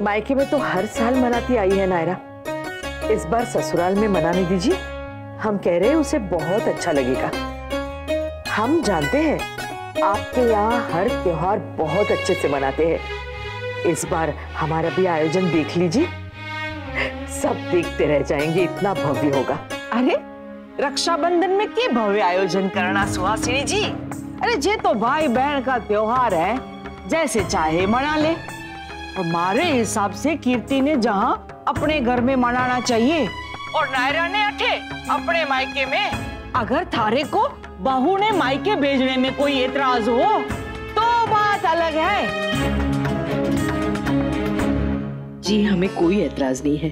मायके में तो हर साल मनाती आई है नायरा, इस बार ससुराल में मनाने दीजिए। हम कह रहे हैं उसे बहुत अच्छा लगेगा। हम जानते हैं आपके यहाँ हर त्योहार बहुत अच्छे से मनाते हैं। इस बार हमारा भी आयोजन देख लीजिए, सब देखते रह जाएंगे, इतना भव्य होगा। अरे रक्षाबंधन में क्या भव्य आयोजन करना सुहासिनी जी? अरे जे तो भाई बहन का त्योहार है, जैसे चाहे मना ले। हमारे हिसाब से कीर्ति ने जहाँ अपने घर में मनाना चाहिए और नायरा ने अठे अपने मायके में। अगर थारे को बहू ने मायके भेजने में कोई एतराज हो तो बात अलग है। जी हमें कोई एतराज नहीं है,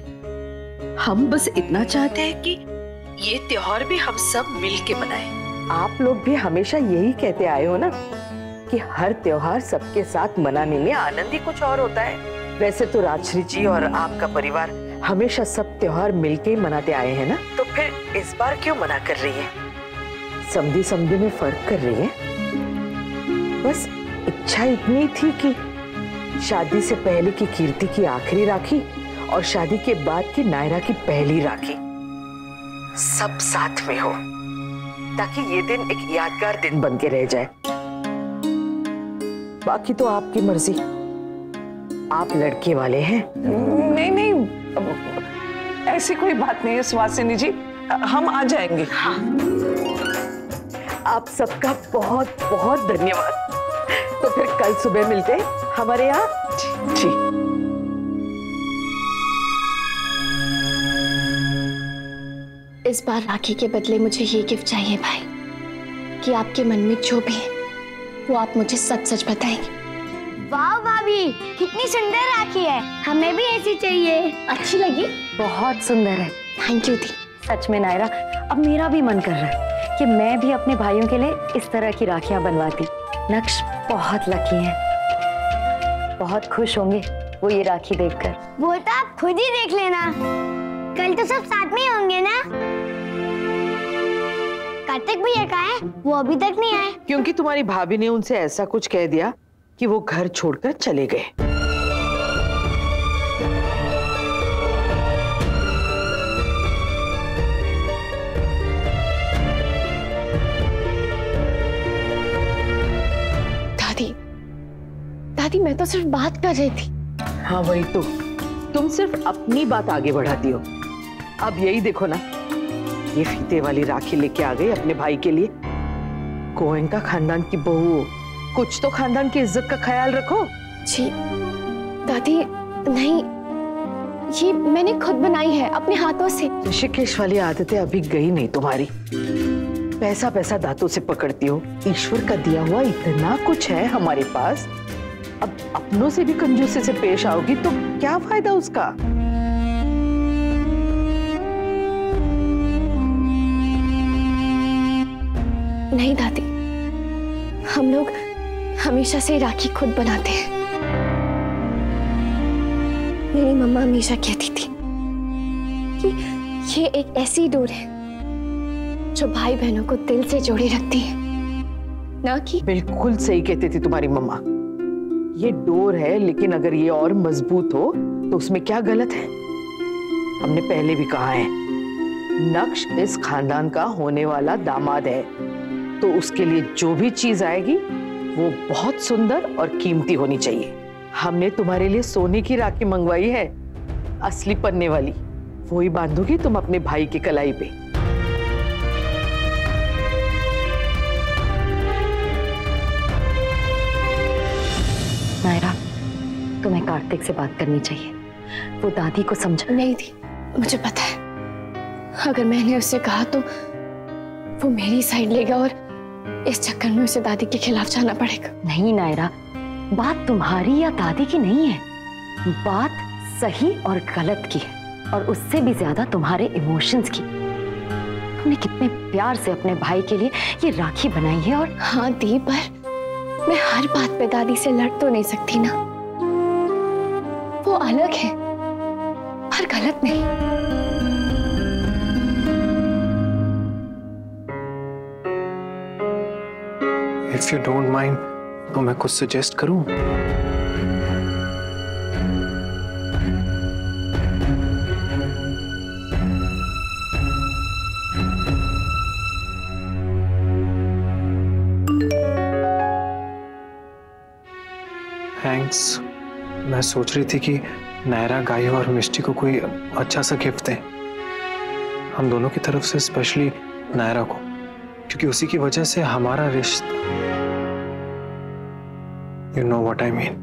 हम बस इतना चाहते हैं कि ये त्योहार भी हम सब मिल के मनाएं। आप लोग भी हमेशा यही कहते आए हो ना कि हर त्योहार सबके साथ मनाने में आनंद ही कुछ और होता है। वैसे तो राजश्री जी और आपका परिवार हमेशा सब त्योहार मिलके ही मनाते आए हैं ना, तो फिर इस बार क्यों मना कर रही है? समधी समधी में फर्क कर रही है। बस इच्छा इतनी थी कि शादी से पहले की कीर्ति की आखिरी राखी और शादी के बाद की नायरा की पहली राखी सब साथ में हो, ताकि ये दिन एक यादगार दिन बन के रह जाए। बाकी तो आपकी मर्जी, आप लड़के वाले हैं। नहीं नहीं, ऐसी कोई बात नहीं है सुहासिनी जी, हम आ जाएंगे। हाँ। आप सबका बहुत बहुत धन्यवाद। तो फिर कल सुबह मिलते हैं हमारे यहाँ। जी। इस बार राखी के बदले मुझे ये गिफ्ट चाहिए भाई, कि आपके मन में जो भी है वो आप मुझे सच सच बताएंगे। वाह भाभी, कितनी सुंदर राखी है, हमें भी ऐसी चाहिए। अच्छी लगी? बहुत सुंदर है। थैंक यू दी। सच में नायरा, अब मेरा भी मन कर रहा है कि मैं भी अपने भाइयों के लिए इस तरह की राखियां बनवाती। नक्श बहुत लकी हैं, बहुत खुश होंगे वो ये राखी देखकर। वो तो आप खुद ही देख लेना, कल तो सब साथ में होंगे ना। कार्तिक भैया कहाँ है? वो अभी तक नहीं आए। क्योंकि तुम्हारी भाभी ने उनसे ऐसा कुछ कह दिया कि वो घर छोड़कर चले गए। दादी, दादी मैं तो सिर्फ बात कर रही थी। हाँ वही तो, तुम सिर्फ अपनी बात आगे बढ़ाती हो। अब यही देखो ना, ये फीते वाली राखी लेके आ गई अपने भाई के लिए। गोयनका खानदान की बहू, कुछ तो खानदान की इज्जत का ख्याल रखो। जी दादी, नहीं, ये मैंने खुद बनाई है अपने हाथों से। ऋषिकेश वाली आदतें अभी गई नहीं तुम्हारी। पैसा पैसा दांतों से पकड़ती हो। ईश्वर का दिया हुआ इतना कुछ है हमारे पास, अब अपनों से भी कंजूसी से पेश आओगी तो क्या फायदा उसका? नहीं दादी, हम लोग हमेशा से राखी खुद बनाते हैं। मेरी मम्मा हमेशा कहती थी कि ये एक ऐसी डोर है जो भाई बहनों को दिल से जोड़े रखती है, ना कि। बिल्कुल सही कहती थी तुम्हारी मम्मा। ये डोर है, लेकिन अगर ये और मजबूत हो तो उसमें क्या गलत है? हमने पहले भी कहा है, नक्श इस खानदान का होने वाला दामाद है, तो उसके लिए जो भी चीज आएगी वो बहुत सुंदर और कीमती होनी चाहिए। हमने तुम्हारे लिए सोने की राखी मंगवाई है, असली पन्ने वाली। वो ही बांधोगी तुम अपने भाई की कलाई पे। नायरा, तुम्हें कार्तिक से बात करनी चाहिए, वो दादी को समझा। नहीं दी, मुझे पता है अगर मैंने उससे कहा तो वो मेरी साइड लेगा और इस चक्कर में उसे दादी के खिलाफ जाना पड़ेगा। नहीं नायरा, बात तुम्हारी या दादी की नहीं है, बात सही और गलत की है, और उससे भी ज्यादा तुम्हारे इमोशंस की। तुमने कितने प्यार से अपने भाई के लिए ये राखी बनाई है। और हाँ दी, पर मैं हर बात पे दादी से लड़ तो नहीं सकती ना। वो अलग है पर गलत नहीं। If you don't mind, तो मैं कुछ सजेस्ट करूं? वंस मैं सोच रही थी कि नायरा, गायू और मिष्टी को कोई अच्छा सा गिफ्ट दें, हम दोनों की तरफ से, स्पेशली नायरा को, क्योंकि उसी की वजह से हमारा रिश्ता, you know what I mean.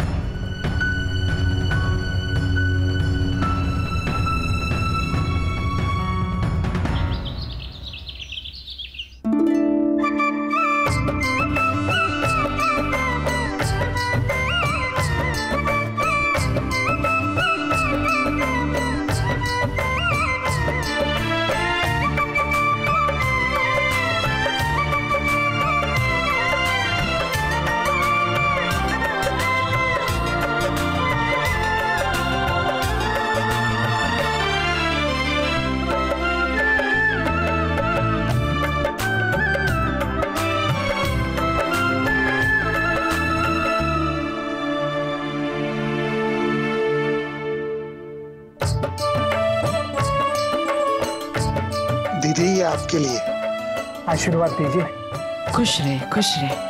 दीदी, ये आपके लिए। आशीर्वाद दीजिए। खुश रहे, खुश रहे।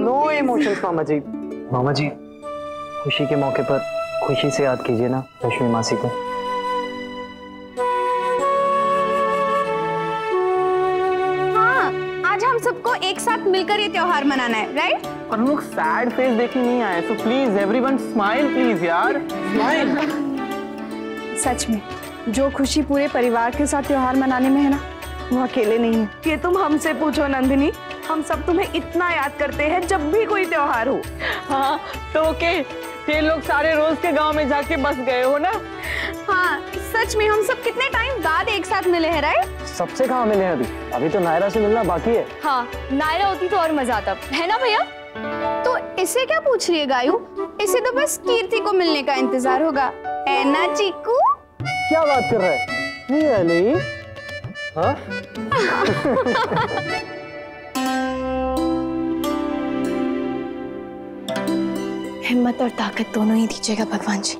नो इमोशंस मामा जी। मामा जी, खुशी के मौके पर खुशी से याद कीजिए ना रश्मि मासी को। सबको एक साथ मिलकर ये त्योहार मनाना है, राइट? और हम लोग सैड फेस देखने नहीं आए, so please everyone smile please यार, स्माइल। सच में जो खुशी पूरे परिवार के साथ त्योहार मनाने में है ना, वो अकेले नहीं है। ये तुम हमसे पूछो नंदिनी, हम सब तुम्हें इतना याद करते हैं जब भी कोई त्योहार हो। हाँ तो ओके, ये लोग सारे रोज के गांव में जाके बस गए हो ना? हाँ सच में हम सब कितने टाइम बाद एक साथ मिले हैं, राइट? सबसे कहाँ मिले हैं अभी तो नायरा से मिलना बाकी है। हाँ, नायरा होती तो और मजा आता, है ना भैया? तो इसे क्या पूछ रही है गायू? इसे तो बस कीर्ति को मिलने का इंतजार होगा, है ना चीकू? क्या बात कर रहा है? रियली? हाँ? हिम्मत और ताकत दोनों ही दीजिएगा भगवान जी,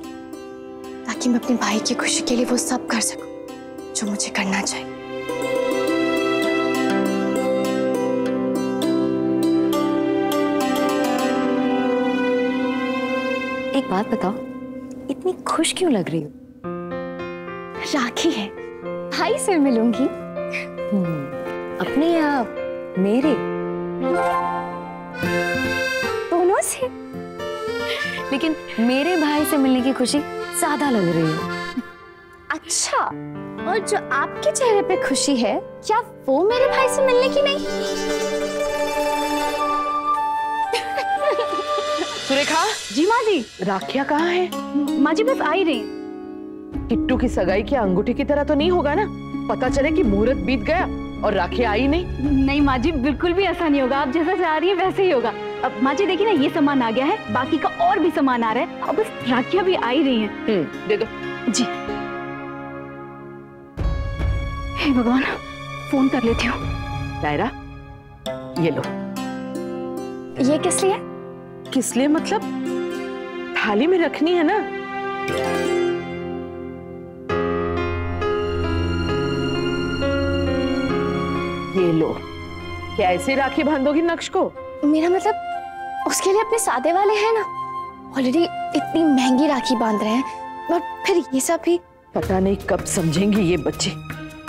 ताकि मैं अपने भाई की खुशी के लिए वो सब कर सकूं जो मुझे करना चाहिए। एक बात बताओ, इतनी खुश क्यों लग रही हो? राखी है, भाई से मिलूंगी। अपने या मेरे? दोनों से। लेकिन मेरे भाई से मिलने की खुशी ज्यादा लग रही है। अच्छा, और जो आपके चेहरे पे खुशी है, क्या वो मेरे भाई से मिलने की नहीं? सुरेखा जी माँ जी। राखियाँ कहाँ है? माँ जी बस आ ही रही। किट्टू की सगाई की अंगूठी की तरह तो नहीं होगा ना? पता चले कि मुहूर्त बीत गया और राखी आई नहीं। नहीं माँ जी, बिल्कुल भी ऐसा नहीं होगा। आप जैसा चाह रही है वैसे ही होगा। अब माँ जी देखिए ना, ये सामान आ गया है, बाकी का और भी सामान आ रहा है, अब बस राखियाँ भी आ ही रही हैं। दे दो। जी। हे भगवान, फोन कर लेती हूँ। नायरा, ये लो। ये किस लिए? किस लिए मतलब? थाली में रखनी है ना। ये लो। क्या ऐसे राखी बांधोगी नक्श को? मेरा मतलब उसके लिए अपने सादे वाले हैं ना, ऑलरेडी इतनी महंगी राखी बांध रहे हैं, और फिर ये सब भी। पता नहीं कब समझेंगे ये बच्चे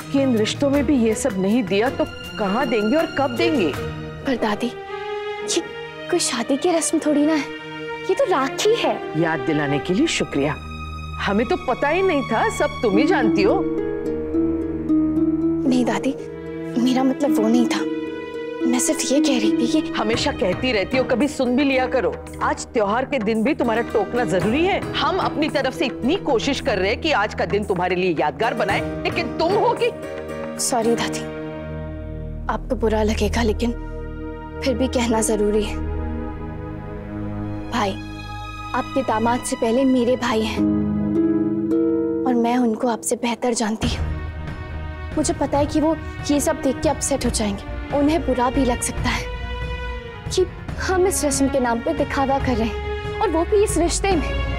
कि इन रिश्तों में भी ये सब नहीं दिया तो कहाँ देंगे और कब देंगे। पर दादी, ये कोई शादी की रस्म थोड़ी ना है, ये तो राखी है। याद दिलाने के लिए शुक्रिया, हमें तो पता ही नहीं था, सब तुम ही जानती हो। नहीं दादी, मेरा मतलब वो नहीं था, मैं सिर्फ ये कह रही थी कि। हमेशा कहती रहती हो, कभी सुन भी लिया करो। आज त्योहार के दिन भी तुम्हारा टोकना जरूरी है। हम अपनी तरफ से इतनी कोशिश कर रहे हैं कि आज का दिन तुम्हारे लिए यादगार बनाए, लेकिन तुम हो कि। सॉरी दादी, आपको बुरा लगेगा, लेकिन फिर भी कहना जरूरी है। भाई, आपके दामाद से पहले मेरे भाई हैं, और मैं उनको आपसे बेहतर जानती हूँ। मुझे पता है कि वो ये सब देख के अपसेट हो जाएंगे, उन्हें बुरा भी लग सकता है कि हम इस रस्म के नाम पे दिखावा कर रहे हैं, और वो भी इस रिश्ते में।